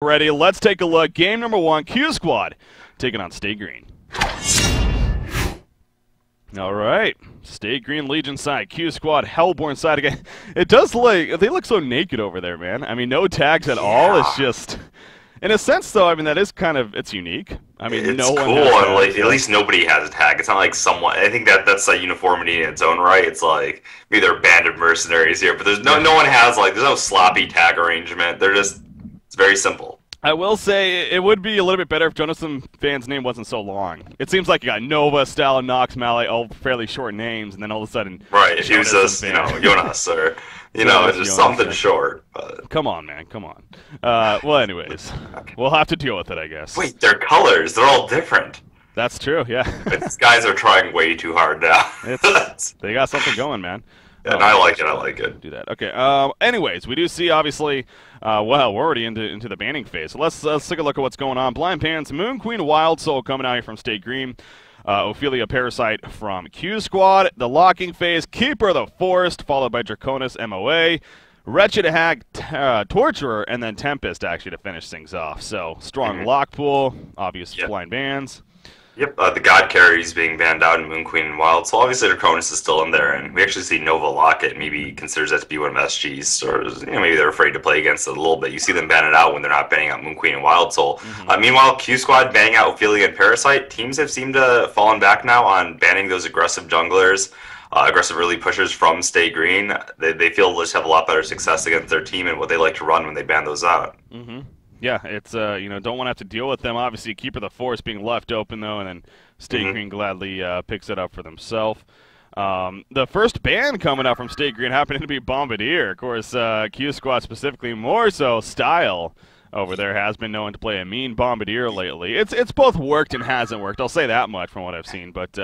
ready. Let's take a look. Game number 1, Q Squad taking on Stay Green. All right, Stay Green Legion side, Q Squad Hellborn side again. It does look, they look so naked over there, man. I mean, no tags at all. It's just, in a sense, though, I mean, that is kind of, it's unique. I mean, it's no cool, one has and like, at least nobody has a tag. It's not like someone. I think that's like uniformity in its own right. It's like maybe they're a band of mercenaries here, but there's no one has like there's no sloppy tag arrangement. They're just it's very simple. I will say it would be a little bit better if Jonathan Fan's name wasn't so long. It seems like you got Nova, Stella, Nox, Mallet, all fairly short names, and then all of a sudden, right? If you just Jonas or it's just something short. But come on, man, come on. Well, anyways, okay. We'll have to deal with it, I guess. Wait, their colors—they're all different. That's true, yeah. These guys are trying way too hard now. They got something going, man. And I like it. I like it. Do that. Okay. Anyways, we do see obviously. Well, we're already into the banning phase. So let's take a look at what's going on. Blind Pants, Moon Queen, Wild Soul coming out here from Stay Green. Ophelia Parasite from Q Squad. The locking phase, Keeper of the Forest, followed by Draconis MOA, Wretched Hag, Torturer, and then Tempest actually to finish things off. So strong lock pool, obvious blind bans. Yep, the God Carries being banned out in Moon Queen and Wild. So obviously Draconis is still in there, and we actually see Nova lock it. Maybe considers that to be one of SG's, or maybe they're afraid to play against it a little bit. You see them ban it out when they're not banning out Moon Queen and Wild Soul. Meanwhile, Q Squad banning out Ophelia and Parasite. Teams have seemed to fallen back now on banning those aggressive junglers, aggressive early pushers from Stay Green. They feel they'll just have a lot better success against their team and what they like to run when they ban those out. Yeah, it's don't want to have to deal with them. Obviously, Keeper of the Forest being left open though, and then Stay Green gladly picks it up for themselves. The first ban coming out from Stay Green happening to be Bombardier. Of course, Q Squad specifically more so style over there has been known to play a mean Bombardier lately. It's both worked and hasn't worked. I'll say that much from what I've seen, but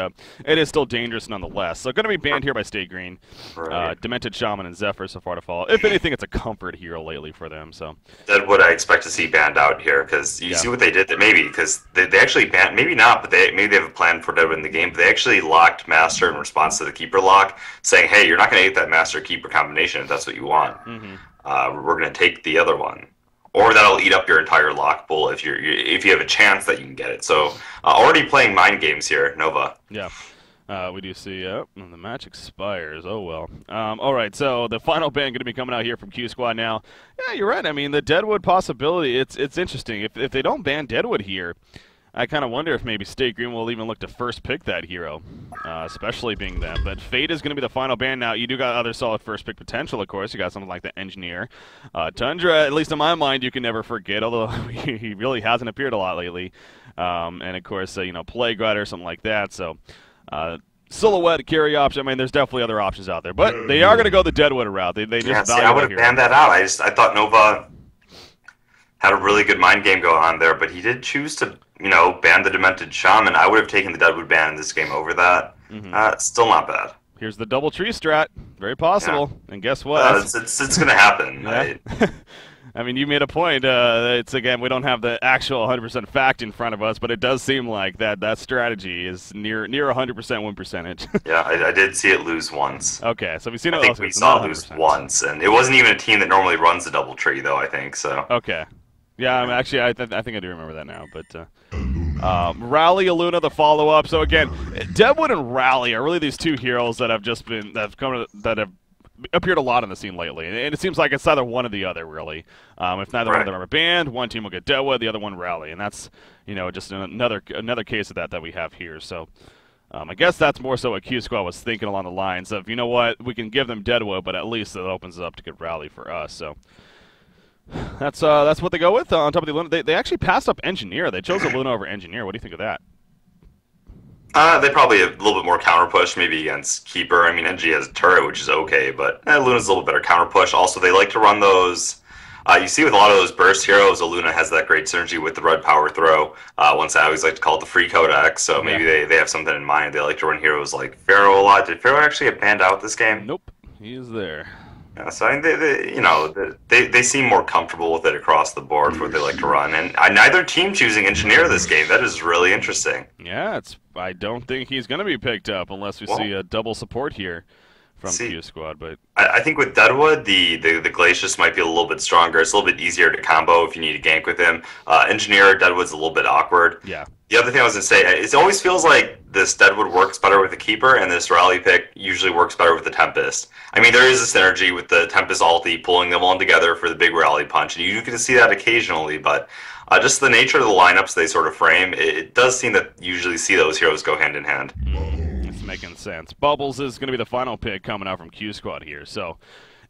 it is still dangerous nonetheless. So going to be banned here by Stay Green. Right. Demented Shaman and Zephyr so far to follow. If anything, it's a comfort hero lately for them. So Deadwood I expect to see banned out here because you see what they did. Maybe because they actually banned, maybe not, but maybe they have a plan for Deadwood in the game. But they actually locked Master in response to the Keeper lock, saying, "Hey, you're not going to get that Master Keeper combination if that's what you want. We're going to take the other one." Or that'll eat up your entire lock pool if you have a chance that you can get it. So already playing mind games here, Nova. Yeah, we do see. And the match expires. Oh well. All right. So the final ban going to be coming out here from Q Squad now. Yeah, you're right. I mean, the Deadwood possibility. It's interesting. If they don't ban Deadwood here, I kind of wonder if maybe Stay Green will even look to first pick that hero, especially being them. But Fate is going to be the final ban now. You do got other solid first pick potential, of course. You got something like the Engineer. Tundra, at least in my mind, you can never forget, although he really hasn't appeared a lot lately. And, of course, Plague Rider or something like that. So Silhouette, carry option. I mean, there's definitely other options out there. But they are going to go the Deadwood route. They just value I would have banned that out. I thought Nova had a really good mind game going on there, but he did choose to ban the Demented Shaman. I would have taken the Deadwood ban in this game over that. Still not bad. Here's the double tree strat. Very possible. And guess what? It's going to happen. Yeah. I mean, you made a point. It's again, we don't have the actual 100% fact in front of us, but it does seem like that strategy is near 100% win percentage. Yeah, I did see it lose once. Okay, so we've seen it. I think we saw it lose once, and it wasn't even a team that normally runs the double tree, though. I think so. Okay. Yeah, I mean, actually, I think I do remember that now. But Rally Aluna, the follow-up. So again, Deadwood and Rally are really these two heroes that have appeared a lot on the scene lately, and it seems like it's either one or the other, really. If neither one of them are banned, one team will get Deadwood, the other one Rally, and that's just another case of that we have here. So I guess that's more so what Q Squad was thinking along the lines of, you know what, we can give them Deadwood, but at least it opens it up to get Rally for us. So. That's what they go with on top of the Luna. They actually passed up Engineer. They chose a Luna over Engineer. What do you think of that? They probably have a little bit more counter push maybe against Keeper. I mean, NG has a turret, which is okay, but Luna's a little better counter push. Also, they like to run those. You see with a lot of those burst heroes, Luna has that great synergy with the red power throw. Once I always like to call it the free codex, so maybe they have something in mind. They like to run heroes like Pharaoh a lot. Did Pharaoh actually get banned out this game? Nope, he is there. Yeah, so I mean, they seem more comfortable with it across the board for what they like to run, and neither team choosing Engineer this game. That is really interesting. Yeah, I don't think he's going to be picked up unless we see a double support here from See, Q Squad, but I think with Deadwood, the Glacius might be a little bit stronger. It's a little bit easier to combo if you need to gank with him. Engineer Deadwood's a little bit awkward. yeah. The other thing I was gonna say, it always feels like this Deadwood works better with the Keeper, and this Rally pick usually works better with the Tempest. I mean, there is a synergy with the Tempest ulti pulling them all together for the big Rally punch, and you get to see that occasionally. But just the nature of the lineups they sort of frame, it does seem that you usually see those heroes go hand in hand. It's making sense. Bubbles is going to be the final pick coming out from Q Squad here. So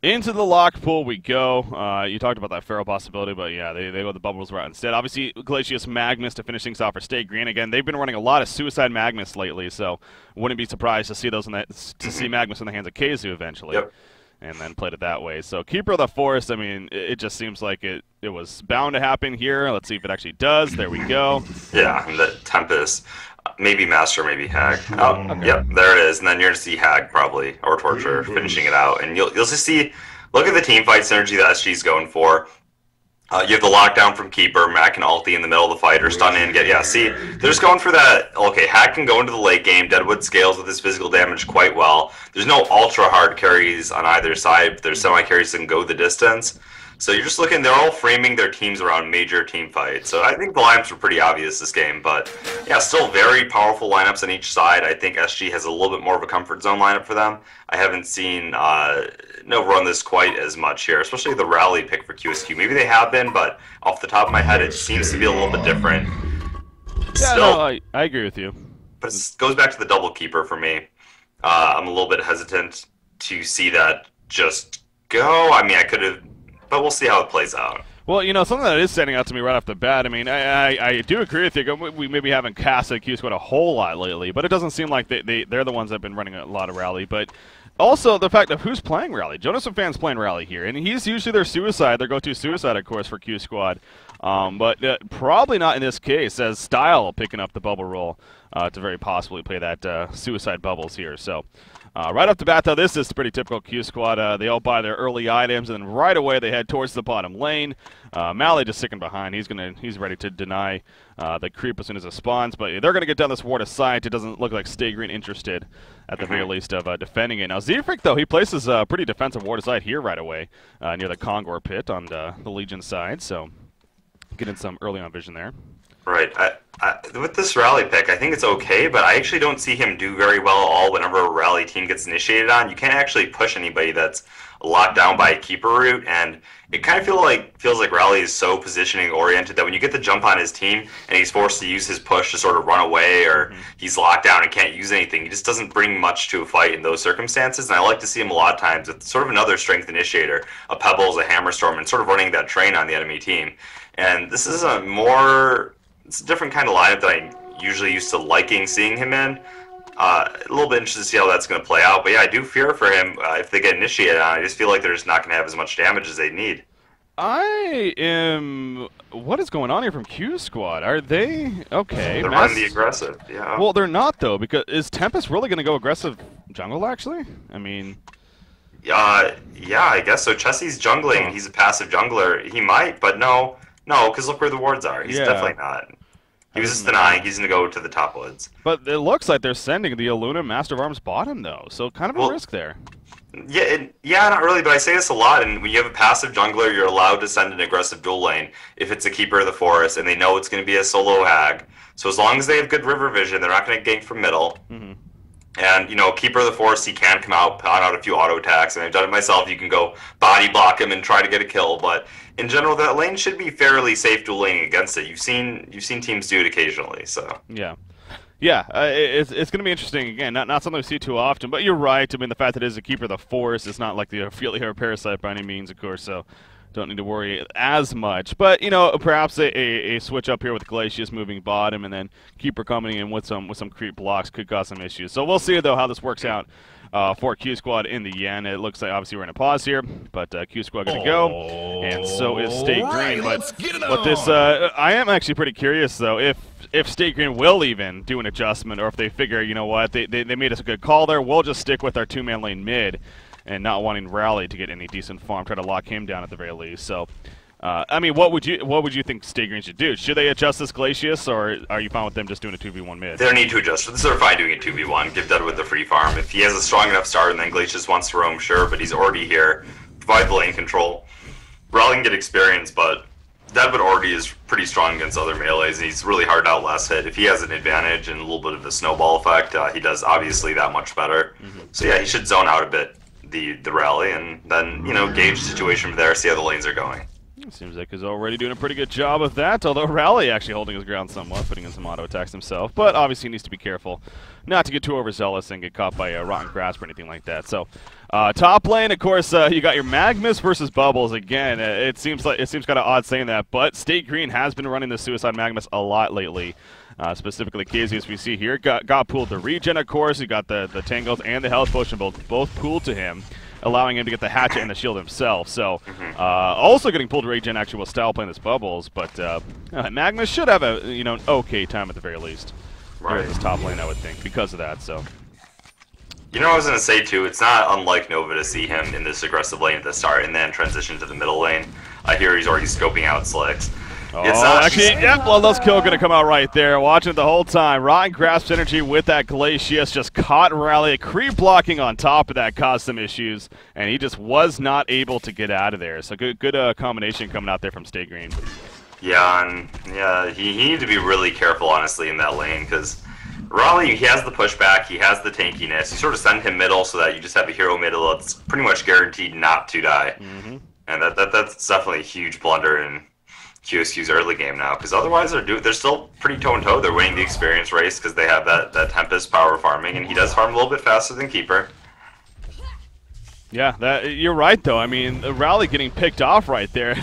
into the lock pool we go. You talked about that Pharaoh possibility, but yeah, they go the Bubbles route instead. Obviously, Glacius Magnus to finish things off for Stay Green. Again, they've been running a lot of Suicide Magnus lately, so wouldn't be surprised to see those to see Magnus in the hands of Keizu eventually. Yep. And then played it that way. So Keeper of the Forest, I mean, it just seems like it was bound to happen here. Let's see if it actually does. There we go. Yeah, and the Tempest, maybe Master, maybe Hag. Oh, okay. Yep, there it is. And then you're going to see Hag probably, or Torture, finishing it out. And you'll just see, look at the team fight synergy that SG's going for. You have the lockdown from Keeper, Mac and Ulti in the middle of the fight, or stun in, see, they're just going for that, okay, Hack can go into the late game, Deadwood scales with his physical damage quite well. There's no ultra hard carries on either side, but there's semi-carries that can go the distance. So you're just looking, they're all framing their teams around major team fights. So I think the lineups were pretty obvious this game, but yeah, still very powerful lineups on each side. I think SG has a little bit more of a comfort zone lineup for them. I haven't seen Nova run this quite as much here, especially the Rally pick for QsQ. Maybe they have been, but off the top of my head, it seems to be a little bit different. Yeah, Still, no, I agree with you. But it goes back to the double Keeper for me. I'm a little bit hesitant to see that just go. I mean, I could have, but we'll see how it plays out. Well, you know, something that is standing out to me right off the bat, I mean, I do agree with you. We maybe haven't casted Q Squad a whole lot lately, but it doesn't seem like they're the ones that have been running a lot of Rally. But also the fact of who's playing Rally. Jonas and Fan's playing Rally here, and he's usually their go-to Suicide, of course, for Q Squad. But probably not in this case, as Style picking up the bubble roll to very possibly play that Suicide Bubbles here. So right off the bat, though, this is pretty typical Q Squad. They all buy their early items, and then right away they head towards the bottom lane. Mally just sticking behind. He's ready to deny the creep as soon as it spawns, but they're going to get down this ward of sight. It doesn't look like Stay Green interested, at the very least, of defending it. Now, Zefric, though, he places a pretty defensive ward of sight here right away near the Kongor pit on the Legion side, so getting some early on vision there. Right. With this Rally pick, I think it's okay, but I actually don't see him do very well at all whenever a Rally team gets initiated on. You can't actually push anybody that's locked down by a Keeper route, and it kind of feels like Rally is so positioning oriented that when you get the jump on his team and he's forced to use his push to sort of run away, or he's locked down and can't use anything, he just doesn't bring much to a fight in those circumstances. And I like to see him a lot of times with sort of another strength initiator, a Pebbles, a Hammerstorm, and sort of running that train on the enemy team. And this is it's a different kind of lineup that I usually used to liking seeing him in. A little bit interested to see how that's going to play out. But yeah, I do fear for him if they get initiated on. I just feel like they're just not going to have as much damage as they need. What is going on here from Q Squad? Are they okay? They're running the aggressive, yeah. Well, they're not though, because is Tempest really going to go aggressive jungle? Actually, I mean, yeah, I guess so. Chessie's jungling. He's a passive jungler. He might, but no, because look where the wards are. He's definitely not. He was just denying he's going to go to the top woods. But it looks like they're sending the Aluna Master of Arms bottom, though, so kind of a risk there. Yeah, not really, but I say this a lot, and when you have a passive jungler, you're allowed to send an aggressive dual lane if it's a Keeper of the Forest, and they know it's going to be a solo Hag. So as long as they have good river vision, they're not going to gank from middle. And, Keeper of the Forest, he can come out, pot out a few auto attacks, and I've done it myself. You can go body block him and try to get a kill, but in general, that lane should be fairly safe dueling against it. You've seen teams do it occasionally, so. Yeah, it's going to be interesting. Again, not something we see too often, but you're right. I mean, the fact that it is a Keeper of the Forest, it's not like the Ophelia Parasite by any means, of course, so don't need to worry as much. But, perhaps a switch up here with Glacius moving bottom and then Keeper coming in with some creep blocks could cause some issues. So we'll see, though, how this works out for Q Squad in the end. It looks like obviously we're in a pause here, but Q Squad going to go, and so is Stay Green. But this, I am actually pretty curious, though, if Stay Green will even do an adjustment, or if they figure, you know what, they made us a good call there, we'll just stick with our two-man lane mid and not wanting Rally to get any decent farm, try to lock him down at the very least. So I mean, what would you think Stay Green should do? Should they adjust this Glacius, or are you fine with them just doing a 2v1 mid? They need to adjust. They're fine doing a 2v1. Give Deadwood the free farm. If he has a strong enough start and then Glacius wants to roam, sure, but he's already here. Provide the lane control. Raleigh can get experience, but Deadwood already is pretty strong against other melees, and he's really hard to outlast hit. If he has an advantage and a little bit of a snowball effect, he does obviously that much better. So yeah, he should zone out a bit the rally, and then, gauge the situation from there, see how the lanes are going. Seems like he's already doing a pretty good job of that, although Rally actually holding his ground somewhat, putting in some auto attacks himself. But obviously he needs to be careful not to get too overzealous and get caught by a rotten grasp or anything like that. So top lane, of course, you got your Magnus versus Bubbles. Again, it seems kind of odd saying that, but State Green has been running the Suicide Magnus a lot lately. Specifically, KZ, as we see here, got pooled the regen, of course. He got the Tangles and the Health Potion both pooled to him, allowing him to get the hatchet and the shield himself. So, also getting pulled regen actually while style playing this Bubbles, but Magnus should have a an okay time at the very least. Right. Here at this top lane, I would think, because of that. So. What I was going to say, too, it's not unlike Nova to see him in this aggressive lane at the start and then transition to the middle lane. I hear he's already scoping out slicks. Bloodlust kill going to come out right there. Watching it the whole time. Rotten Grasp Synergy with that Glacius just caught Rally. Creep blocking on top of that caused some issues, and he just was not able to get out of there. So good combination coming out there from Stay Green. Yeah, he needed to be really careful, honestly, in that lane, because Raleigh, he has the pushback, he has the tankiness. You sort of send him middle so that you just have a hero middle that's pretty much guaranteed not to die. And that's definitely a huge blunder in QsQ's early game now, because otherwise they're still pretty toe-and-toe. They're winning the experience race because they have that Tempest power farming, and he does farm a little bit faster than Keeper. Yeah, you're right, though. I mean, the Rally getting picked off right there.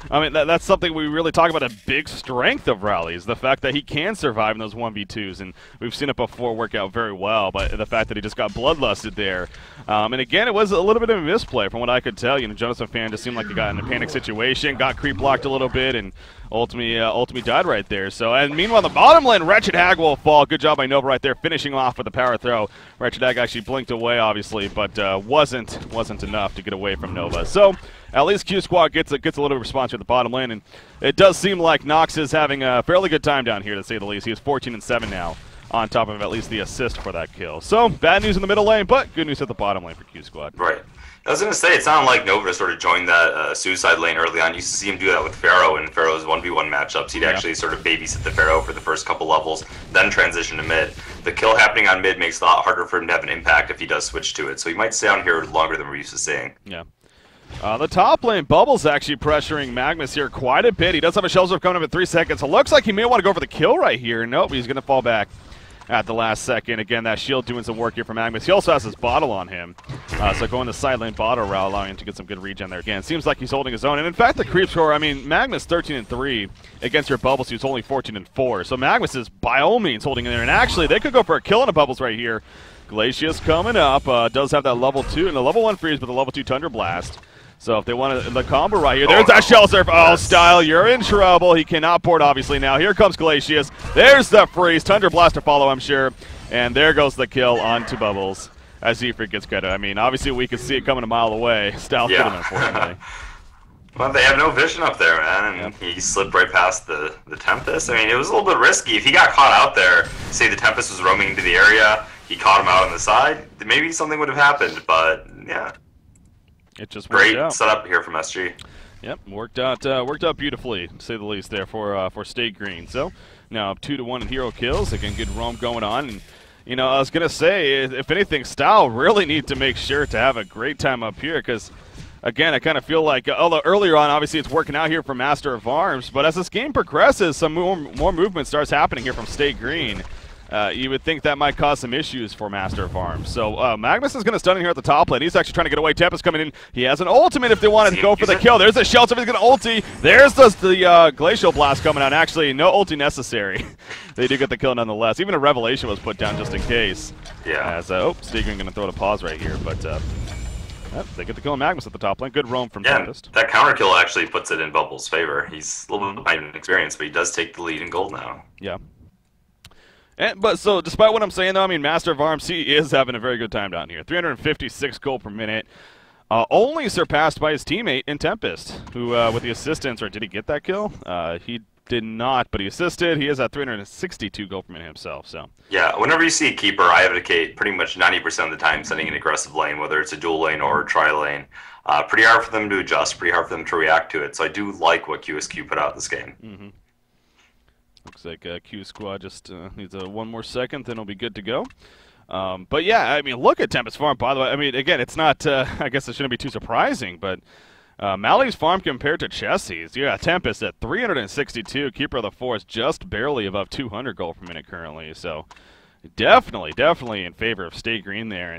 That's something we really talk about, a big strength of Rally, is the fact that he can survive in those 1v2s, and we've seen it before work out very well, but the fact that he just got bloodlusted there. And again, it was a little bit of a misplay from what I could tell. Jonathan Fan just seemed like he got in a panic situation, got creep blocked a little bit, and ultimately died right there. So, and meanwhile, the bottom lane, Wretched Hag will fall. Good job by Nova right there, finishing off with a power throw. Wretched Hag actually blinked away, obviously, but wasn't enough to get away from Nova. So, at least QsQ gets a little bit of response here at the bottom lane, and it does seem like Nox is having a fairly good time down here, to say the least. He is 14-7 now, on top of at least the assist for that kill. So, bad news in the middle lane, but good news at the bottom lane for QsQ. Right. I was going to say, it's not like Nova to sort of join that suicide lane early on. You used to see him do that with Pharaoh in Pharaoh's 1v1 matchups. He'd actually sort of babysit the Pharaoh for the first couple levels, then transition to mid. The kill happening on mid makes it a lot harder for him to have an impact if he does switch to it. So he might stay on here longer than we're used to seeing. Yeah. The top lane, Bubbles actually pressuring Magnus here quite a bit. He does have a Shell Surf coming up in 3 seconds. It looks like he may want to go for the kill right here. Nope, he's going to fall back at the last second. Again, that shield doing some work here for Magnus. He also has his bottle on him. So going the side lane bottle route, allowing him to get some good regen there. Again, seems like he's holding his own. And in fact, the creep score, Magnus 13-3 against your Bubbles, who's only 14-4. So Magnus is by all means holding in there. And actually, they could go for a kill on a Bubbles right here. Glacius coming up. Does have that level 2 and the level 1 freeze, but the level 2 Thunder Blast. So if they want the combo right here, there's that Shell Surf. Oh, Style, you're in trouble. He cannot port, obviously, now. Here comes Glacius. There's the freeze. Thunder Blast to follow, I'm sure. And there goes the kill onto Bubbles as Zephyr gets credit. Obviously, we could see it coming a mile away. Style hit him, unfortunately. Well, they have no vision up there, man, and he slipped right past the Tempest. It was a little bit risky. If he got caught out there, say the Tempest was roaming into the area, he caught him out on the side, maybe something would have happened, but yeah. It just worked out. Great setup here from SG. Yep, worked out beautifully, to say the least, there for State Green. So now 2-1 in hero kills. Again, good roam going on. And I was gonna say, if anything, Style really need to make sure to have a great time up here, because again, I kind of feel like, although earlier on, obviously it's working out here for Master of Arms, but as this game progresses, some more movement starts happening here from State Green. You would think that might cause some issues for Master of Arms. So Magnus is going to stun in here at the top lane. He's actually trying to get away. Tempest coming in. He has an ultimate if they wanted to go for the kill. There's a Shell Surf. He's going to ulti. There's the Glacial Blast coming out. Actually, no ulti necessary. They do get the kill nonetheless. Even a Revelation was put down just in case. Yeah. As, State Green going to throw the pause right here. But they get the kill on Magnus at the top lane. Good roam from Tempest. That counter kill actually puts it in Bubbles' favor. He's a little bit behind in experience, but he does take the lead in gold now. Yeah. But so, despite what I'm saying, though, Master of Arms, he is having a very good time down here. 356 gold per minute. Only surpassed by his teammate in Tempest, who with the assistance, or did he get that kill? He did not, but he assisted. He is at 362 gold per minute himself. So yeah, whenever you see a keeper, I advocate pretty much 90% of the time sending an aggressive lane, whether it's a dual lane or a tri lane. Pretty hard for them to adjust, pretty hard for them to react to it. So I do like what QsQ put out this game. Mm-hmm. Looks like Q Squad just needs one more second, then it'll be good to go. But yeah, I mean, look at Tempest Farm, by the way. I mean, again, it's not, I guess it shouldn't be too surprising, but Mally's farm compared to Chessie's, you got Tempest at 362, Keeper of the Forest just barely above 200 gold per minute currently, so definitely in favor of Stay Green there,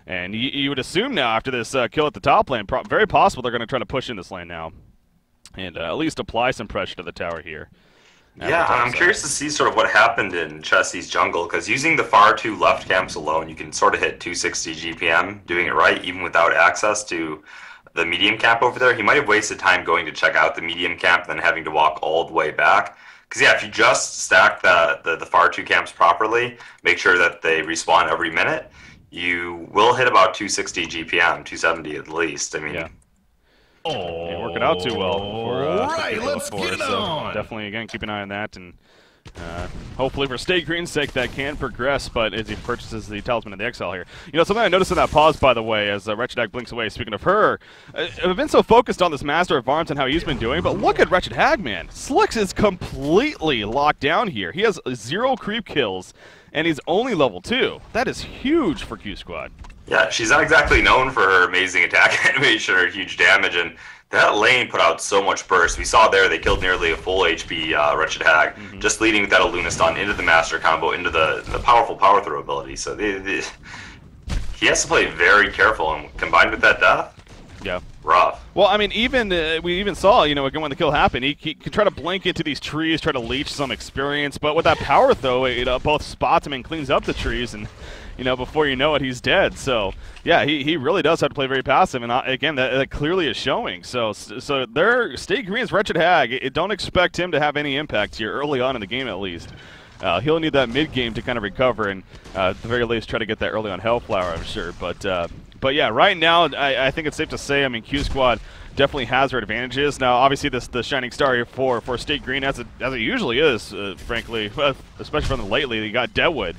and you would assume now after this kill at the top lane, very possible they're going to try to push in this lane now, and at least apply some pressure to the tower here. Yeah, I'm curious to see sort of what happened in Chessie's jungle, because using the far two left camps alone, you can sort of hit 260 GPM doing it right, even without access to the medium camp over there. He might have wasted time going to check out the medium camp, then having to walk all the way back. Because yeah, if you just stack the far two camps properly, make sure that they respawn every minute, you will hit about 260 GPM, 270 at least. I mean. Yeah. Didn't work it out too well for let's get it on. Definitely, again, keep an eye on that, and hopefully for Stay Green's sake that can progress, but as he purchases the Talisman of the Exile here. You know, something I noticed in that pause, by the way, as Wretched Hag blinks away, speaking of her, I've been so focused on this Master of Arms and how he's been doing, but look at Wretched Hag, man. Slicks is completely locked down here. He has 0 creep kills, and he's only level 2. That is huge for Q Squad. Yeah, she's not exactly known for her amazing attack animation or huge damage, and that lane put out so much burst. We saw there they killed nearly a full HP Wretched Hag, just leading with that Aluna stun into the Master combo, into the powerful power throw ability. So he has to play very careful, and combined with that death, yeah, rough. Well, I mean, we even saw, you know, again when the kill happened, he could try to blink into these trees, try to leech some experience, but with that power throw, it both spots him and cleans up the trees, and you know, before you know it, he's dead. So yeah, he really does have to play very passive, and again, that clearly is showing. So there, Stay Green's Wretched Hag. Don't expect him to have any impact here early on in the game, at least. He'll need that mid game to kind of recover, and at the very least try to get that early on Hellflower, I'm sure. But yeah, right now I think it's safe to say, I mean, Q Squad definitely has their advantages. Now, obviously, the shining star here for Stay Green, as it usually is, frankly, especially from them lately. You got Deadwood.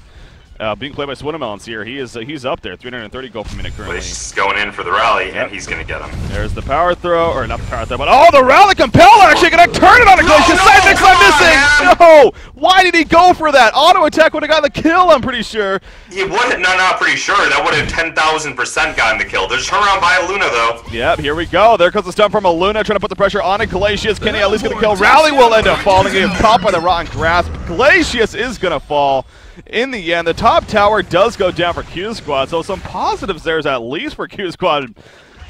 Being played by Swinnamelons here, he's up there, 330 gold per minute currently. He's going in for the rally, and he's going to get him. There's the power throw, or not the power throw, but the rally compel actually going to turn it on a Glacius. Side mix I'm missing! No! Why did he go for that? Auto attack would have got the kill, I'm pretty sure. He wouldn't, not pretty sure. That would have 10,000% gotten the kill. There's turnaround by Aluna, though. Yep, here we go. There comes the stun from Aluna, trying to put the pressure on it. Glacius, can he at least get the kill? Rally will end up falling. He is caught by the rotten grasp. Glacius is going to fall. In the end, the top tower does go down for Q Squad, so some positives there is at least for Q Squad.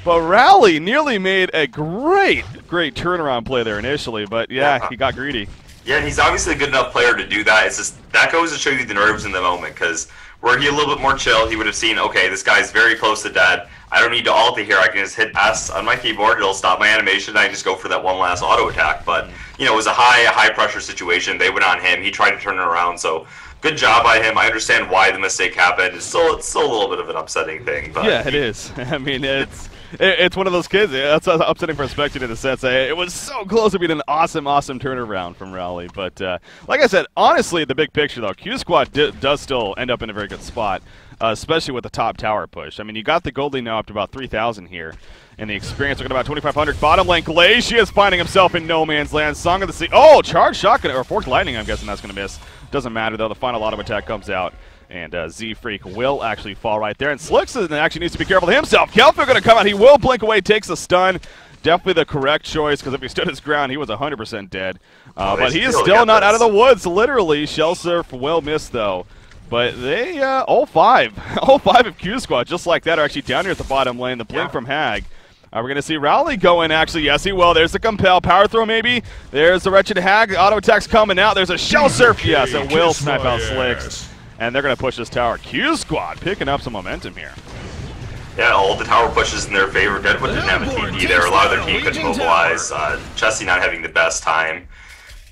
But Rally nearly made a great turnaround play there initially, but yeah, he got greedy. Yeah, and he's obviously a good enough player to do that. It's just that goes to show you the nerves in the moment, because were he a little bit more chill, he would have seen, okay, this guy's very close to dead. I don't need to ult here. I can just hit S on my keyboard. It'll stop my animation, and I just go for that one last auto attack. But, you know, it was a high pressure situation. They went on him. He tried to turn it around, so good job by him. I understand why the mistake happened. It's still a little bit of an upsetting thing. But yeah, it is. I mean, it's one of those kids. That's upsetting for a spectator in the sense. It was so close to being an awesome turnaround from Rally. But like I said, honestly, the big picture, though, Q Squad does still end up in a very good spot, especially with the top tower push. I mean, you got the gold now up to about 3,000 here. And the experience looking about 2,500. Bottom lane, Glacius finding himself in no man's land. Song of the Sea. Oh, charge shotgun, or forked lightning, I'm guessing that's going to miss. Doesn't matter, though. The final auto attack comes out. And Z-Freak will actually fall right there. And Slicks actually needs to be careful of himself. Kelpher going to come out. He will blink away, takes a stun. Definitely the correct choice, because if he stood his ground, he was 100% dead. But he is still not out of the woods, literally. Shell Surf will miss, though. But they, all five of Q Squad, just like that, are actually down here at the bottom lane. The blink from Hag. We're going to see Rowley go in, actually. Yes, he will. There's the Compel. Power throw, maybe. There's the Wretched Hag. Auto attack's coming out. There's a Shell Surf. Yes, it will snipe out Slicks. And they're going to push this tower. Q Squad picking up some momentum here. Yeah, all the tower pushes in their favor. Deadwood didn't have a TP there. A lot of their team couldn't mobilize. Chessie not having the best time.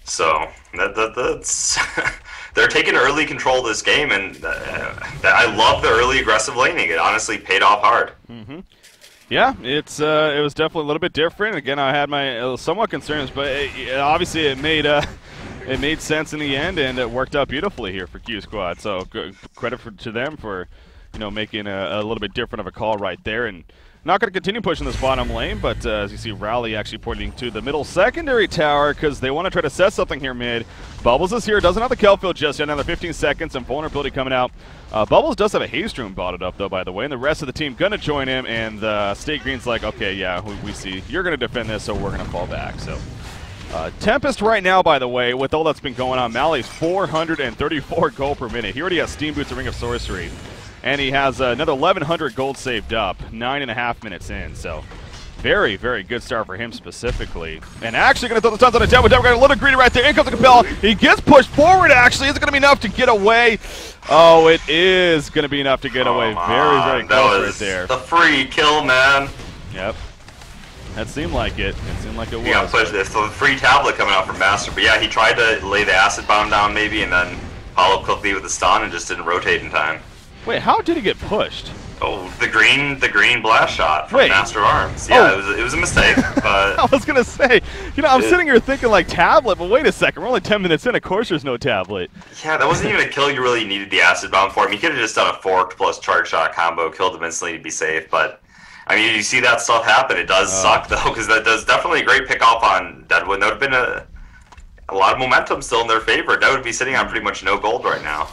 So, that's... They're taking early control of this game, and I love the early aggressive laning. It honestly paid off hard. Yeah, it was definitely a little bit different. Again, I had my somewhat concerns, but obviously it made sense in the end, and it worked out beautifully here for Q Squad. So credit to them for making a little bit different of a call right there, and not going to continue pushing this bottom lane. But as you see, Rally actually pointing to the middle secondary tower because they want to try to set something here mid. Bubbles is here, doesn't have the kill field just yet. Another 15 seconds and vulnerability coming out. Bubbles does have a haste room botted up, though, by the way, and the rest of the team going to join him, and State Green's like, okay, yeah, we see. You're going to defend this, so we're going to fall back. So Tempest right now, by the way, with all that's been going on, Mally's 434 gold per minute. He already has Steam Boots and Ring of Sorcery, and he has another 1,100 gold saved up, 9.5 minutes in, so very, very good start for him specifically. And actually going to throw the tons on a Deadwood. Deadwood got a little greedy right there. In comes the Compel. He gets pushed forward, actually. Is it going to be enough to get away? Oh, it is going to be enough to get away. Very, very close right there. The free kill, man. Yep. That seemed like it. It seemed like it was. Yeah, the free tablet coming out from Master. But yeah, he tried to lay the acid bomb down maybe, and then follow quickly with the stun and just didn't rotate in time. Wait, how did he get pushed? Oh, the green blast shot from Master of Arms. Yeah, it was a mistake, but I was gonna say, I'm sitting here thinking like tablet, but wait a second, we're only 10 minutes in. Of course, there's no tablet. Yeah, that wasn't even a kill you really needed the acid bomb for him. You could have just done a forked plus charge shot combo, killed him instantly to be safe. But I mean, you see that stuff happen. It does suck though, because that does definitely a great pick off on Deadwood. That would have been a lot of momentum still in their favor. That would be sitting on pretty much no gold right now.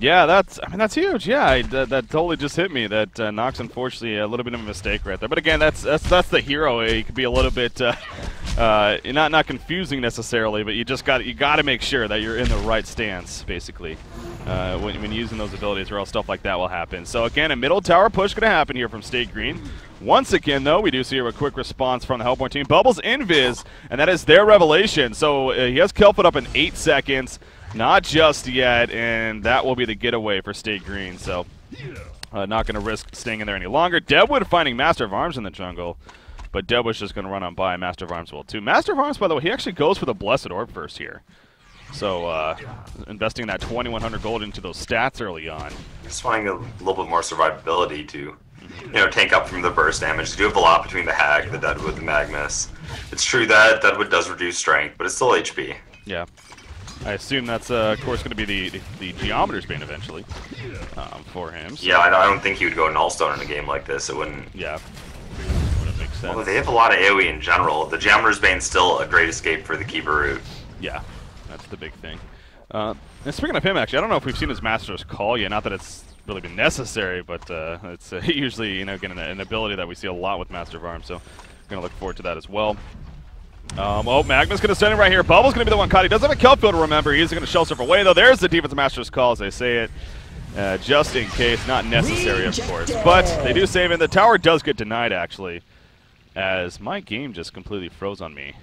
Yeah, that's huge. Yeah, that totally just hit me. That Nox, unfortunately, a little bit of a mistake right there. But again, that's the hero. He could be a little bit not confusing necessarily, but you got to make sure that you're in the right stance, basically, when using those abilities, or else stuff like that will happen. So again, a middle tower push going to happen here from State Green. Once again, though, we do see a quick response from the Hellborn team. Bubbles invis, and that is their revelation. So he has Kelput up in 8 seconds. Not just yet, and that will be the getaway for State Green. So not going to risk staying in there any longer. Deadwood finding Master of Arms in the jungle, but Deadwood's just going to run on by. Master of Arms will too. Master of Arms, by the way, he actually goes for the Blessed Orb first here. So investing that 2,100 gold into those stats early on. Just finding a little bit more survivability to, tank up from the burst damage. You do have a lot between the Hag, the Deadwood, the Magnus. It's true that Deadwood does reduce strength, but it's still HP. Yeah. I assume that's, of course, going to be the Geometer's Bane eventually for him. So. Yeah, I don't think he would go Nullstone in a game like this. It wouldn't. Yeah. Wouldn't make sense. Well, they have a lot of AoE in general. The Geometer's Bane's still a great escape for the Keeper route. Yeah, that's the big thing. And speaking of him, actually, I don't know if we've seen his Master's Call yet. Not that it's really been necessary, but it's usually, again, an ability that we see a lot with Master of Arms. So I'm going to look forward to that as well. Magma's going to stand in right here. Bubble's going to be the one caught. He does have a kill field to remember. He's going to shell surf away, though. There's the Defensive Master's Call, as they say it. Just in case. Not necessary, of course. But they do save it. The tower does get denied, actually, as my game just completely froze on me.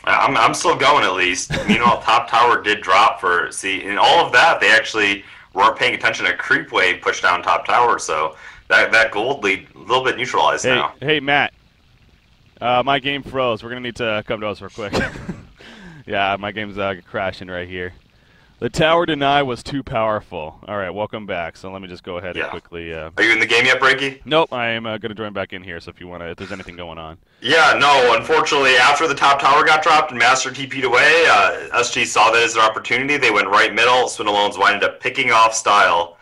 I'm still going, at least. Meanwhile, top tower did drop for... See, in all of that, they actually weren't paying attention to creep wave push down top tower, so that gold lead a little bit neutralized now. Hey, Matt. My game froze. We're going to need to come to us real quick. Yeah, my game's crashing right here. The tower deny was too powerful. All right, welcome back. So let me just go ahead and quickly... Are you in the game yet, Breaky? Nope, I am going to join back in here, so if you want to, if there's anything going on. Yeah, no, unfortunately, after the top tower got dropped and Master TP'd away, SG saw that as an opportunity. They went right middle. Swindalones winded up picking off style.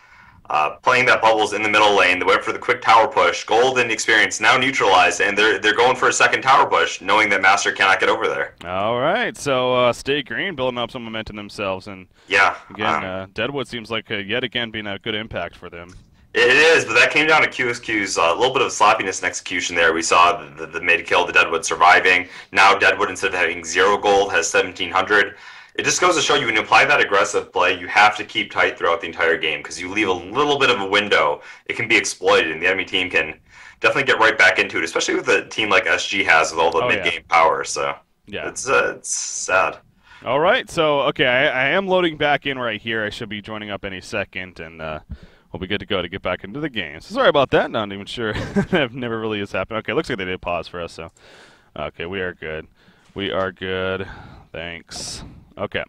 Playing that Bubbles in the middle lane. They went for the quick tower push. Gold and experience now neutralized, and they're going for a second tower push, knowing that Master cannot get over there. All right, so State Green building up some momentum themselves, and again, Deadwood seems like yet again being a good impact for them. It is, but that came down to QsQ's a little bit of sloppiness in execution there. We saw the mid kill, the Deadwood surviving. Now Deadwood, instead of having 0 gold, has 1,700. It just goes to show you when you apply that aggressive play, you have to keep tight throughout the entire game, because you leave a little bit of a window, it can be exploited, and the enemy team can definitely get right back into it, especially with a team like SG has with all the mid-game power. So it's sad. All right, so okay, I am loading back in right here. I should be joining up any second, and we'll be good to go to get back into the game. So sorry about that. Not even sure. That never really has happened. Okay, looks like they did pause for us. So okay, we are good. We are good. Thanks. Okay,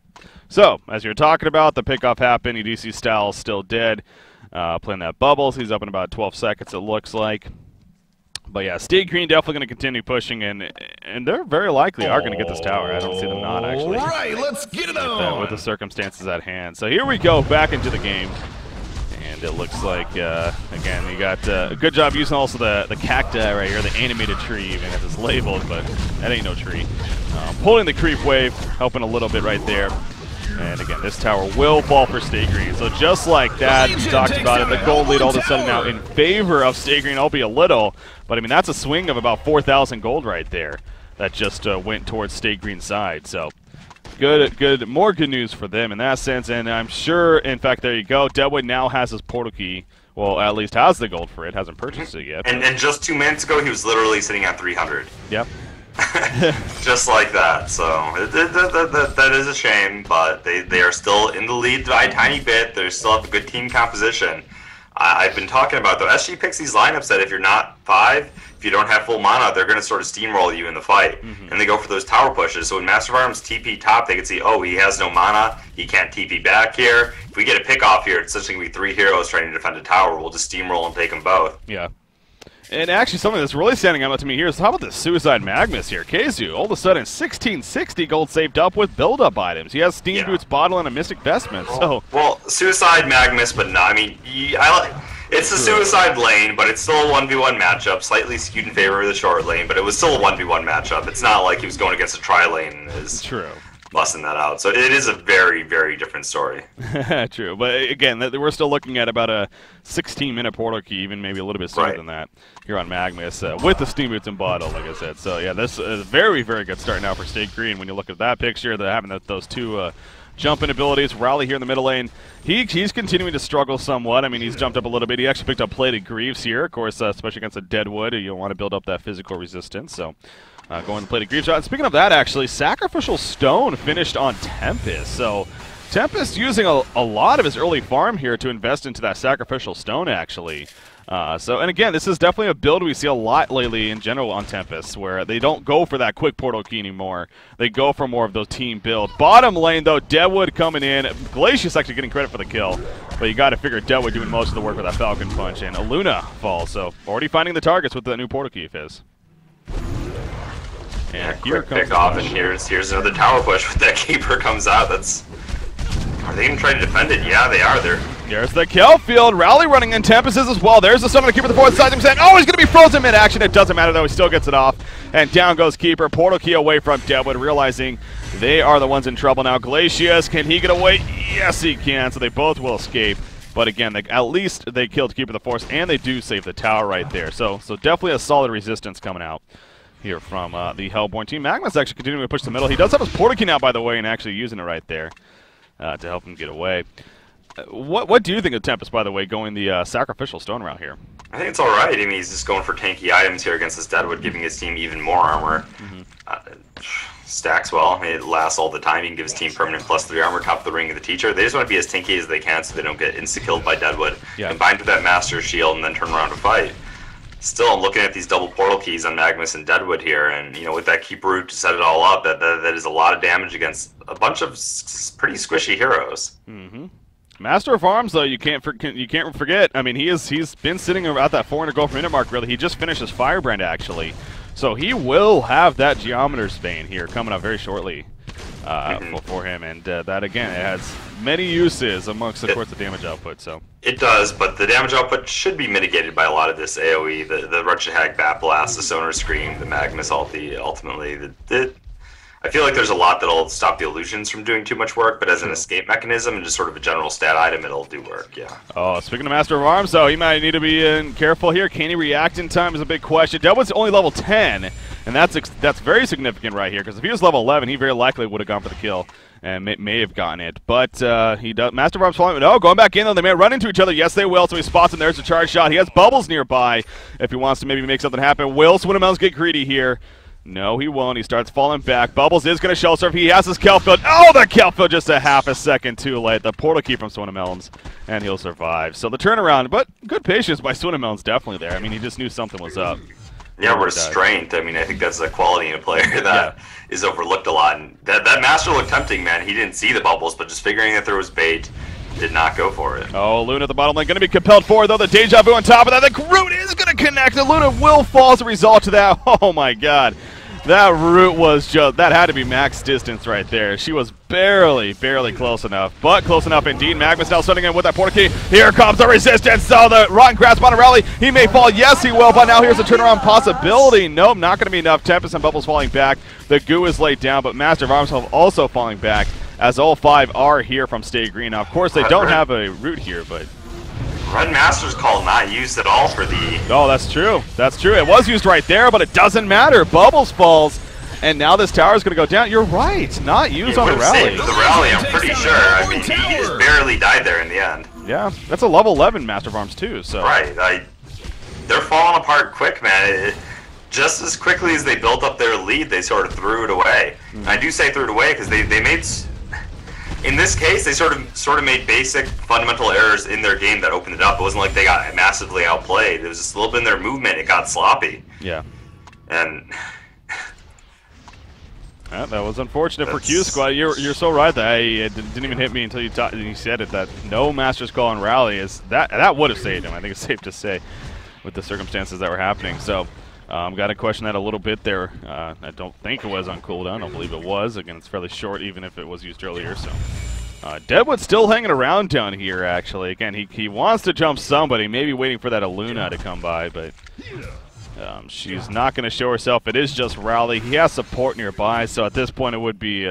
so as you're talking about, the pickoff happened. EDC Styles still dead. Playing that Bubbles. He's up in about 12 seconds, it looks like. But yeah, State Green definitely going to continue pushing, and they're very likely are going to get this tower. I don't see them not, actually. All right, let's get it on. With the circumstances at hand. So here we go, back into the game. And it looks like, again, you got a good job using also the cacti right here, the animated tree, even if it's labeled, but that ain't no tree. Pulling the creep wave, helping a little bit right there. And again, this tower will fall for State Green. So just like that, we talked about it, the gold lead all of a sudden now in favor of State Green, albeit a little. But I mean, that's a swing of about 4,000 gold right there that just went towards State Green's side. So good, more good news for them in that sense. And I'm sure, in fact, there you go. Deadwood now has his portal key. Well, at least has the gold for it. Hasn't purchased it yet. And just 2 minutes ago, he was literally sitting at 300. Yep. Just like that. So that is a shame, but they are still in the lead by a tiny bit. They still have a good team composition. I've been talking about, though, SG picks these lineups that if you're not 5, if you don't have full mana, they're going to sort of steamroll you in the fight. And they go for those tower pushes. So when Master of Arms TP top, they can see, oh, he has no mana, he can't TP back here. If we get a pick off here, it's essentially going to be 3 heroes trying to defend a tower. We'll just steamroll and take them both. Yeah. And actually, something that's really standing out to me here is how about the Suicide Magnus here? KsQ, all of a sudden, 1660 gold saved up with build-up items. He has Steam Boots, Bottle, and a Mystic Vestment. So, well, Suicide Magnus, but no, I mean, it's a Suicide lane, but it's still a 1v1 matchup, slightly skewed in favor of the short lane, but it was still a 1v1 matchup. It's not like he was going against a tri-lane and is busting that out. So it is a very, very different story. True, but again, we're still looking at about a 16-minute portal key, even maybe a little bit sooner than that here on Magnus, with the Steam Boots and Bottle, like I said. So yeah, this is a very, very good start now for State Green. When you look at that picture, they're having those two jumping abilities. Rally here in the middle lane. He's continuing to struggle somewhat. I mean, he's jumped up a little bit. He actually picked up Plated Greaves here, of course, especially against a Deadwood. You want to build up that physical resistance, so going to Plated Greaves. And speaking of that, actually, Sacrificial Stone finished on Tempest. So Tempest using a lot of his early farm here to invest into that Sacrificial Stone, actually. And again, this is definitely a build we see a lot lately in general on Tempest, where they don't go for that quick portal key anymore. They go for more of those team build. Bottom lane, though, Deadwood coming in. Glacius actually getting credit for the kill, but you got to figure Deadwood doing most of the work with that Falcon Punch, and Aluna falls. So already finding the targets with the new portal key of his. And here comes pick off, and here's another tower push with that Keeper comes out. Are they even trying to defend it? Yeah, they are. There's the kill field. Rally running in Tempest as well. There's the stun on the Keeper, the forward side. Oh, he's going to be frozen mid-action. It doesn't matter, though. He still gets it off. And down goes Keeper. Portal key away from Deadwood, realizing they are the ones in trouble now. Glacius, can he get away? Yes, he can. So they both will escape. But again, at least they killed Keeper the Force, and they do save the tower right there. So definitely a solid resistance coming out here from the Hellborn team. Magnus actually continuing to push the middle. He does have his portal key now, by the way, and actually using it right there to help him get away. What do you think of Tempest, by the way, going the Sacrificial Stone route here? I think it's all right. I mean, he's just going for tanky items here against this Deadwood, giving his team even more armor. Stacks well. It lasts all the time. He can give his team permanent +3 armor, top of the ring of the Teacher. They just want to be as tanky as they can so they don't get insta-killed by Deadwood. Combined with that Master Shield and then turn around to fight. Still, I'm looking at these double portal keys on Magnus and Deadwood here, and with that Keeper root to set it all up, that is a lot of damage against a bunch of pretty squishy heroes. Master of Arms, though, you can't forget. I mean, he's been sitting at that 400 gold per minute mark. Really, he just finished his Firebrand actually, so he will have that Geometer's Bane here coming up very shortly for him, and that again, it has many uses amongst, of course, the damage output. So it does, but the damage output should be mitigated by a lot of this AOE, the Wretched Hag Bat Blast, the Sonar Scream, the Magnus ulti. Ultimately, I feel like there's a lot that'll stop the illusions from doing too much work, but as an escape mechanism and just sort of a general stat item, it'll do work, yeah. Oh, speaking of Master of Arms, though, he might need to be careful here. Can he react in time is a big question. Deadwood's only level 10, and that's very significant right here, because if he was level 11, he very likely would have gone for the kill and may have gotten it. But he does. Master of Arms falling. No, going back in, though. They may run into each other. Yes, they will, so he spots him. There's a charge shot. He has bubbles nearby if he wants to maybe make something happen. Will Swinnemel's get greedy here? No, he won't. He starts falling back. Bubbles is going to shell surf. He has his Kelfield. Oh, the Kelfield just a half a second too late. The portal key from Swinnemel's, and he'll survive. So the turnaround, but good patience by Swinnemel's definitely there. I mean, he just knew something was up. Yeah, restraint. I mean, I think that's a quality in a player that is overlooked a lot. And that Master looked tempting, man. He didn't see the bubbles, but just figuring that there was bait, did not go for it. Oh, Luna at the bottom lane going to be compelled forward, though. The Deja Vu on top of that. The Groot is going gonna connect. The Luna will fall as a result of that. Oh my god. That root was just, that had to be max distance right there. She was barely close enough, but close enough indeed. Magma's now starting in with that porta key. Here comes the resistance. So the Rotten Grasp on a rally. He may fall. Yes, he will, but now here's a turnaround possibility. Nope, not going to be enough. Tempest and Bubbles falling back. The goo is laid down, but Master of Arms also falling back as all 5 are here from Stay Green. Now, of course, they don't have a root here, but... Red Master's Call not used at all for the... Oh, that's true. That's true. It was used right there, but it doesn't matter. Bubbles falls, and now this tower is going to go down. You're right. Not used on the rally. Saved the rally, I'm pretty sure. I mean, he just barely died there in the end. Yeah, that's a level 11 Master of Arms, too. So. Right. They're falling apart quick, man. Just as quickly as they built up their lead, they sort of threw it away. And I do say threw it away because they made... In this case, they sort of made basic fundamental errors in their game that opened it up. It wasn't like they got massively outplayed. It was just a little bit in their movement. It got sloppy. Yeah. And that was unfortunate for QsQ. You're so right. It didn't even hit me until you said it. That no Master's Call on rally is that would have saved him. I think it's safe to say, with the circumstances that were happening. So. Got to question that a little bit there. I don't think it was on cooldown. I don't believe it was. Again, it's fairly short, even if it was used earlier. So, Deadwood's still hanging around down here. Actually, again, he wants to jump somebody, maybe waiting for that Aluna to come by, but she's not going to show herself. It is just Rally. He has support nearby, so at this point, it would be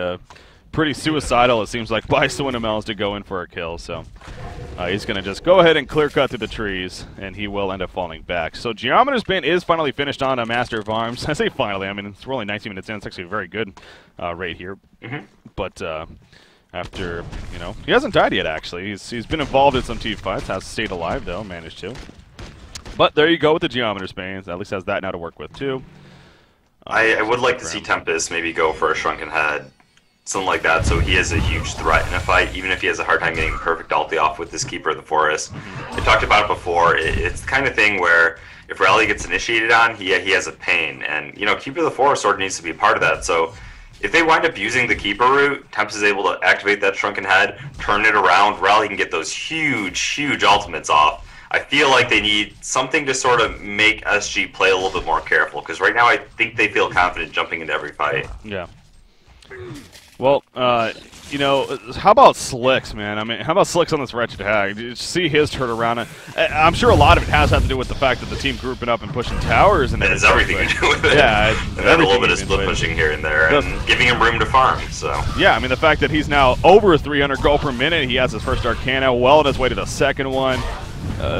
pretty suicidal. It seems like by Swinamels to go in for a kill. So. He's going to just go ahead and clear cut through the trees, and he will end up falling back. So Geometer's Band is finally finished on a Master of Arms. I say finally. I mean, we're only 19 minutes in. It's actually a very good rate here. But after, he hasn't died yet, actually. He's been involved in some team fights. Has stayed alive, though. Managed to. But there you go with the Geometer's Band. At least has that now to work with, too. I would like to see Tempest maybe go for a Shrunken Head. Something like that, so he is a huge threat in a fight, even if he has a hard time getting perfect ulti off with this Keeper of the Forest. I talked about it before. It's the kind of thing where if Rally gets initiated on, he has a pain, and Keeper of the Forest sort of needs to be a part of that. So if they wind up using the Keeper route, Tempest is able to activate that Shrunken Head, turn it around, Rally can get those huge ultimates off. I feel like they need something to sort of make SG play a little bit more careful, because right now I think they feel confident jumping into every fight. Yeah. Well, how about Slicks, man? I mean, how about Slicks on this Wretched Hag? Did you see his turnaround? I'm sure a lot of it has had to do with the fact that the team grouping up and pushing towers and it has everything to do with it. Yeah, and then a little bit of split pushing here and there, and giving him room to farm. So yeah, I mean the fact that he's now over 300 gold per minute. He has his first Arcana, well on his way to the second one.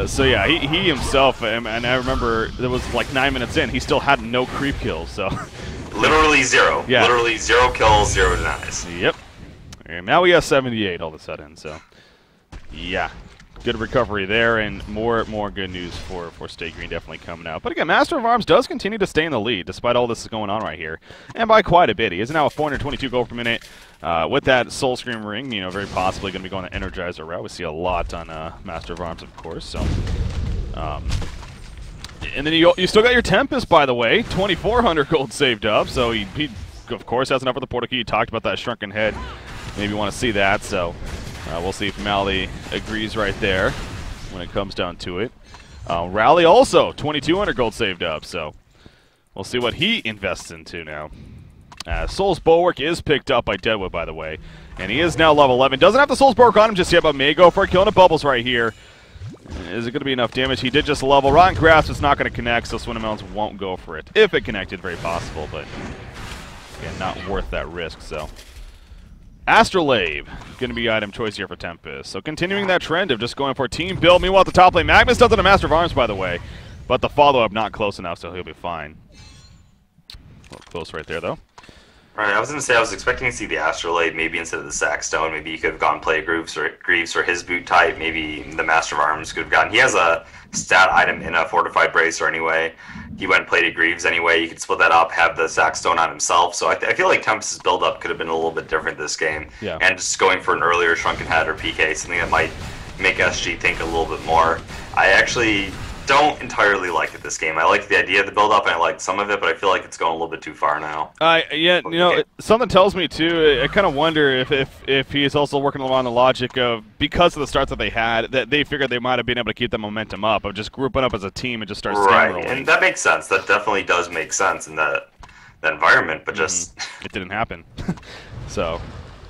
So yeah, he himself, and I remember it was like 9 minutes in, he still had no creep kills. So. Literally zero. Yeah. Literally 0 kills, 0 denies. Yep. And now we have 78 all of a sudden. So, yeah, good recovery there, and more good news for Stay Green definitely coming out. But again, Master of Arms does continue to stay in the lead despite all this going on right here, and by quite a bit. He is now at 422 gold per minute. With that Soul Scream ring, very possibly going to be going the Energizer route. We see a lot on Master of Arms, of course. So. And then you still got your Tempest, by the way. 2,400 gold saved up, so he of course has enough for the porta key. He talked about that Shrunken Head. Maybe you want to see that, so we'll see if Mally agrees right there when it comes down to it. Rally also 2,200 gold saved up, so we'll see what he invests into now. Soul's Bulwark is picked up by Deadwood, by the way, and he is now level 11. Doesn't have the Soul's Bulwark on him just yet, but may go for a kill into Bubbles right here. Is it going to be enough damage? He did just level. Rotten Grasp is not going to connect, so Swinamelons won't go for it. If it connected, very possible, but again, not worth that risk. So Astrolabe going to be item choice here for Tempest. So continuing that trend of just going for a team build. Meanwhile, at the top lane, Magnus does it a Master of Arms, by the way, but the follow-up not close enough, so he'll be fine. A little close right there, though. Right, I was going to say I was expecting to see the Astrolabe maybe instead of the Sackstone. Maybe he could have gone play Greaves for his boot type. Maybe the Master of Arms could have gotten. He has a stat item in a Fortified Bracer anyway. He went and played a Greaves anyway. You could split that up, have the Sackstone on himself. So I feel like Tempest's build-up could have been a little bit different this game. Yeah. And just going for an earlier Shrunken Head or PK, something that might make SG think a little bit more. I actually don't entirely like it this game. I like the idea of the build-up, and I like some of it, but I feel like it's going a little bit too far now. Yeah, you know, something tells me too. I kind of wonder if he is also working along the logic of, because of the starts that they had, that they figured they might have been able to keep the momentum up of just grouping up as a team and just start steamrolling. Right, and that makes sense. That definitely does make sense in that environment, but just it didn't happen. So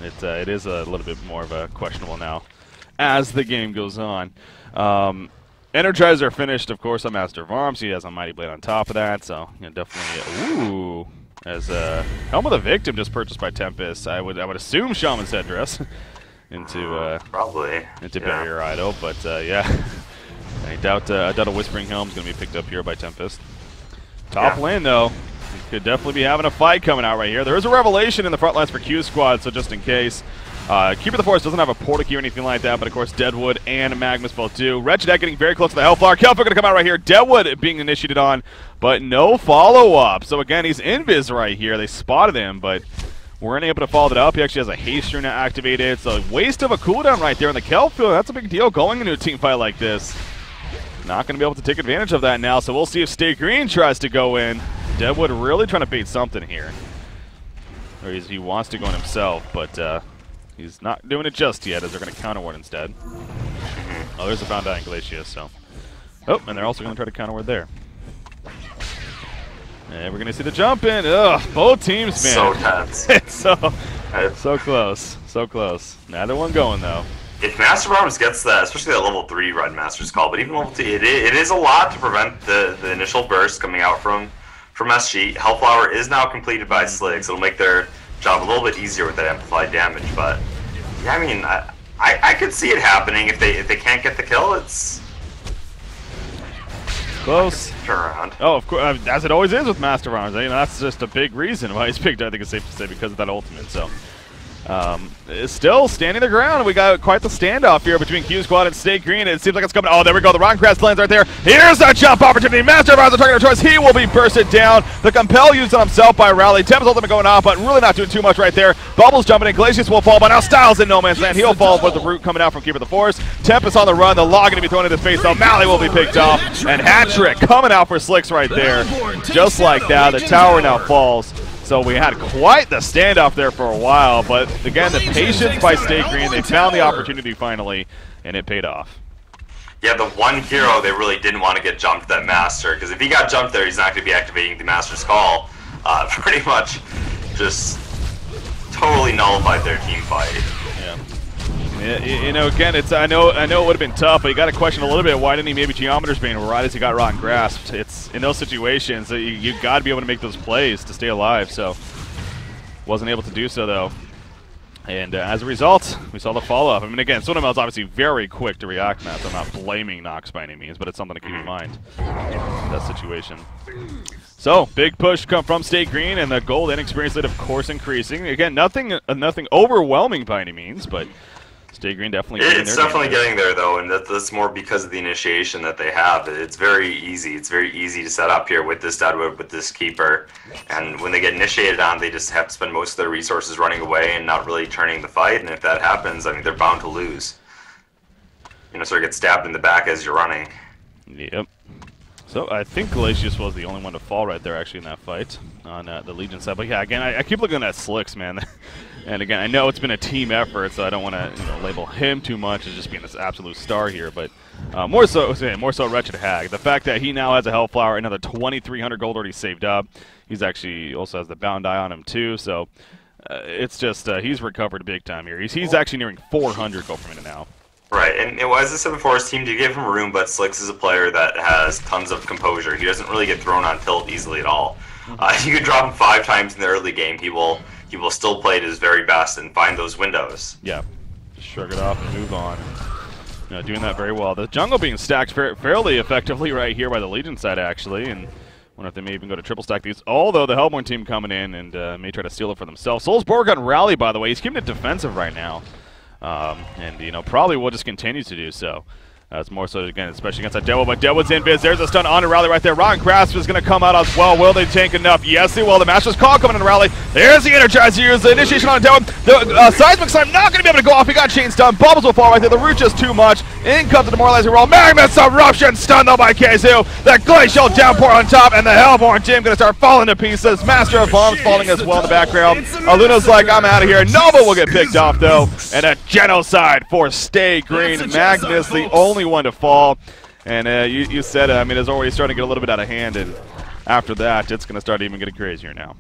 it is a little bit more of a questionable now as the game goes on. Energizer finished, of course, on Master of Arms. He has a Mighty Blade on top of that, so you know, definitely. Ooh, as Helm of the Victim just purchased by Tempest. I would assume Shaman's Headdress into probably into Barrier Idol, but yeah, I doubt a Whispering Helm's going to be picked up here by Tempest. Top lane though, could definitely be having a fight coming out right here. There is a revelation in the front lines for Q Squad, so just in case. Keeper of the Forest doesn't have a Portakey or anything like that, but of course Deadwood and Magnus both do. Wretched Egg getting very close to the Hellflower. Kelpher going to come out right here. Deadwood being initiated on, but no follow-up. So again, he's invis right here. They spotted him, but weren't able to follow that up. He actually has a haste rune activated, so waste of a cooldown right there in the Kelp field. That's a big deal going into a team fight like this. Not going to be able to take advantage of that now, so we'll see if Stay Green tries to go in. Deadwood really trying to bait something here. Or he wants to go in himself, but he's not doing it just yet, as they're going to counter ward instead. Oh, there's a Bound Dying Glacius, so. Oh, and they're also going to try to counter ward there. And we're going to see the jump in. Ugh, both teams, man. So tense. It's so close. So close. Neither one going, though. If Master of Arms gets that, especially that level 3 Red Master's Call, but even level 2, it is a lot to prevent the initial burst coming out from SG. Hellflower is now completed by Slick, so it'll make their job a little bit easier with that amplified damage, but yeah, I mean, I could see it happening if they can't get the kill. It's close. Turn around. Oh, of course, as it always is with Master of Arms. You know, that's just a big reason why he's picked. I think it's safe to say because of that ultimate. So. Still standing their ground. We got quite the standoff here between Q Squad and Stay Green. It seems like it's coming. Oh, there we go. The Ron Crest lands right there. Here's a jump opportunity. Master of Arms, the target of choice. He will be bursted down. The Compel used on himself by Rally. Tempest ultimate going off, but really not doing too much right there. Bubbles jumping in. Glacius will fall, but now Styles in no man's land. He'll fall with the root coming out from Keeper of the Forest. Tempest on the run. The log going to be thrown in his face, though. Mally will be picked off. And hat trick coming out for Slicks right there. Just like that. The tower now falls. So we had quite the standoff there for a while, but again, the patience by Stay Green, they found the opportunity finally, and it paid off. Yeah, the one hero they really didn't want to get jumped, that Master, because if he got jumped there, he's not going to be activating the Master's Call. Pretty much just totally nullified their team fight. Yeah. You know, again, I know it would have been tough, but you got to question a little bit, why didn't he maybe Geometer's Bane right as he got Rotten grasped? It's in those situations that you got to be able to make those plays to stay alive. So wasn't able to do so though, and as a result, we saw the follow-up. I mean, again, Sonomel's obviously very quick to react, Matt. So I'm not blaming Nox by any means, but it's something to keep in mind in that situation. So, big push come from Stay Green, and the gold and experience lead, of course, increasing. Again, nothing overwhelming by any means, but Stay Green definitely getting there, though, and that's more because of the initiation that they have. It's very easy. It's very easy to set up here with this Deadwood, with this Keeper, and when they get initiated on, they just have to spend most of their resources running away and not really turning the fight, and if that happens, I mean, they're bound to lose. You know, sort of get stabbed in the back as you're running. Yep. So I think Glacius was the only one to fall right there, actually, in that fight on the Legion side. But yeah, again, I keep looking at Slicks, man. And again, I know it's been a team effort, so I don't want to label him too much as just being this absolute star here. But more so Wretched Hag. The fact that he now has a Hellflower, another 2,300 gold already saved up. He's actually also has the Bound Eye on him too. So it's just he's recovered big time here. He's actually nearing 400 gold from it now. Right, and as I said before, his team did give him room, but Slicks is a player that has tons of composure. He doesn't really get thrown on tilt easily at all. You could drop him 5 times in the early game. He will still play at his very best and find those windows. Yeah, just shrug it off and move on. Doing that very well. The jungle being stacked fairly effectively right here by the Legion side, actually, and wonder if they may even go to triple stack these. Although the Hellborn team coming in and may try to steal it for themselves. Soulsborg on Rally, by the way. He's keeping it defensive right now. And probably will just continue to do so. It's more so, again, especially against that Deadwood, but Deadwood's invis. There's a stun on a rally right there. Rotten Grasp is going to come out as well. Will they tank enough? Yes, they will. The Master's Call coming in the rally. There's the Energizer. Use the initiation on Deadwood. The Seismic Slam not going to be able to go off. He got chain stun. Bubbles will fall right there. The root just too much. In comes the demoralizing roll. Magnus Eruption stun though by QsQ. That Glacial Downpour on top, and the Hellborn team going to start falling to pieces. Master of Bombs falling as well in the background. Luna's like, I'm out of here. Nova will get picked off though. And a genocide for Stay Green. Magnus the only one to fall. And you said it. I mean, it's already starting to get a little bit out of hand, and after that, it's going to start even getting crazier now.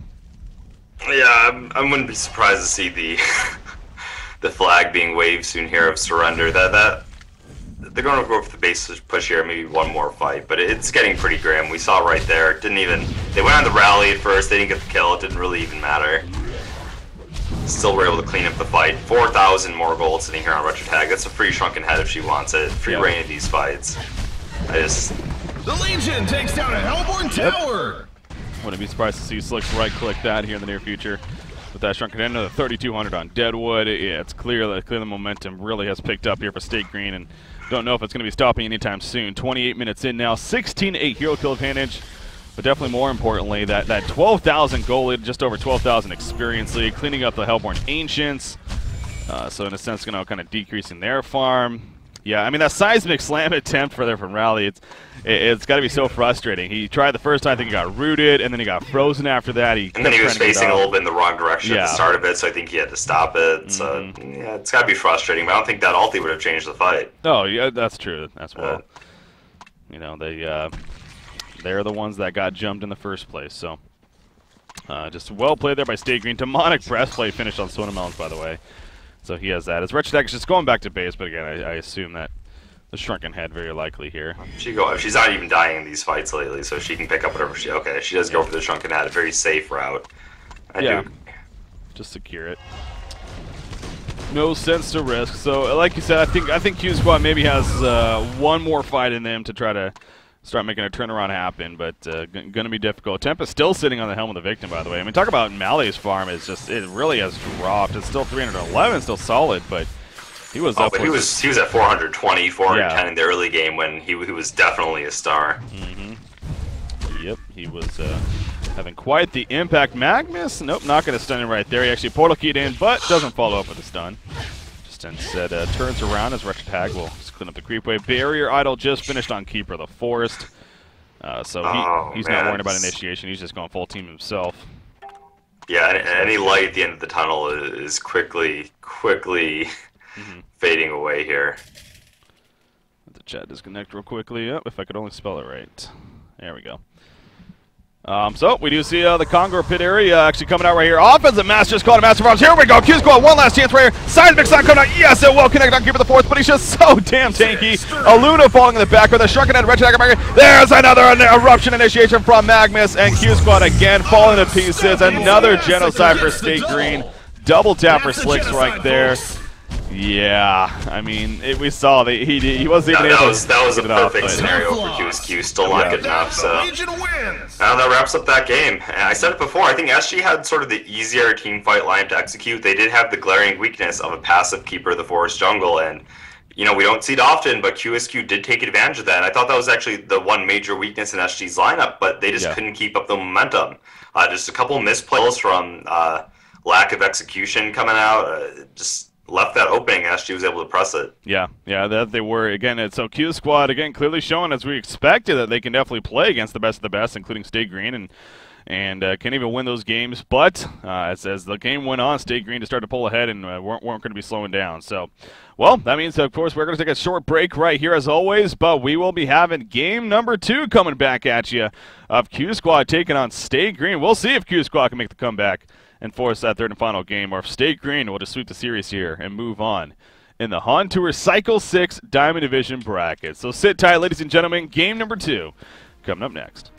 Yeah, I wouldn't be surprised to see the the flag being waved soon here of surrender. That they're going to go for the base push here, maybe one more fight, but it's getting pretty grim. We saw right there. It didn't even. They went on the rally at first. They didn't get the kill. It didn't really even matter. Still were able to clean up the fight. 4,000 more gold sitting here on Retro Tag. That's a free Shrunken Head if she wants it. Free reign of these fights. The Legion takes down a Hellborn Tower! Wouldn't be surprised to see Slicks right-click that here in the near future. With that Shrunken Head, another 3,200 on Deadwood. Yeah, it's clear that the momentum really has picked up here for State Green, and don't know if it's going to be stopping anytime soon. 28 minutes in now, 16-8 hero kill advantage. But definitely more importantly, that 12,000 gold lead, just over 12,000 experience lead, cleaning up the Hellborn Ancients. So in a sense, kind of decreasing their farm. Yeah, I mean, that Seismic Slam attempt for there from Rally, it's got to be so frustrating. He tried the first time, I think he got rooted, and then he got frozen after that. And then he was facing a little bit in the wrong direction at the start of it, so I think he had to stop it. So, yeah, it's got to be frustrating, but I don't think that ulti would have changed the fight. Oh, yeah, that's true as well. You know, they're the ones that got jumped in the first place, so. Just well played there by State Green. Demonic Breastplate finished on Sonamelons, by the way. So he has that. His Wretched Deck is just going back to base, but again, I assume that the Shrunken Head very likely here. She's not even dying in these fights lately, so she can pick up whatever she. Okay, she does go for the Shrunken Head, a very safe route. I do. Just secure it. No sense to risk. So, like you said, I think QsQ maybe has one more fight in them to try to start making a turnaround happen, but going to be difficult. Tempest still sitting on the helm of the victim, by the way. I mean, talk about Malley's farm. It really has dropped. It's still 311, still solid, but he was up. But he was at 420, 410 in the early game when he was definitely a star. Yep, he was having quite the impact. Magnus, nope, not going to stun him right there. He actually portal keyed in, but doesn't follow up with a stun. Just instead turns around as Wretched Hag will clean up the creep wave. Barrier Idol just finished on Keeper of the Forest. So he's not worrying about initiation. He's just going full team himself. Yeah, and any light at the end of the tunnel is quickly fading away here. Let the chat disconnect real quickly. Yep, if I could only spell it right. There we go. So we do see the Congo pit area actually coming out right here. Offensive Master's called a Master of Arms. Here we go. QsQ one last chance right here. Seismic Slam coming out. Yes, it will connect on Keeper the Fourth, but he's just so damn tanky. A Luna falling in the back with a Shrunken Head Wretched Dagger. There's another eruption initiation from Magnus, and QsQ again falling to pieces. Another genocide for State Green. Double tap for Slicks right there. Yeah, I mean, we saw that he wasn't even able to. That was a perfect scenario for QsQ. Still not good enough. So that wraps up that game. And I said it before. I think SG had sort of the easier team fight lineup to execute. They did have the glaring weakness of a passive Keeper of the Forest jungle, and you know we don't see it often, but QsQ did take advantage of that. And I thought that was actually the one major weakness in SG's lineup, but they just couldn't keep up the momentum. Just a couple misplays from lack of execution coming out. Just left that opening, and SG was able to press it. Yeah, that they were. Again, so QsQ, again, clearly showing, as we expected, that they can definitely play against the best of the best, including State Green, and can even win those games. But as the game went on, State Green just started to pull ahead and weren't going to be slowing down. So, well, that means, of course, we're going to take a short break right here, as always, but we will be having game number 2 coming back at you of QsQ taking on State Green. We'll see if QsQ can make the comeback and force that third and final game, or if State Green will just sweep the series here and move on in the HoN Tour Cycle 6 Diamond Division bracket. So sit tight, ladies and gentlemen. Game number 2 coming up next.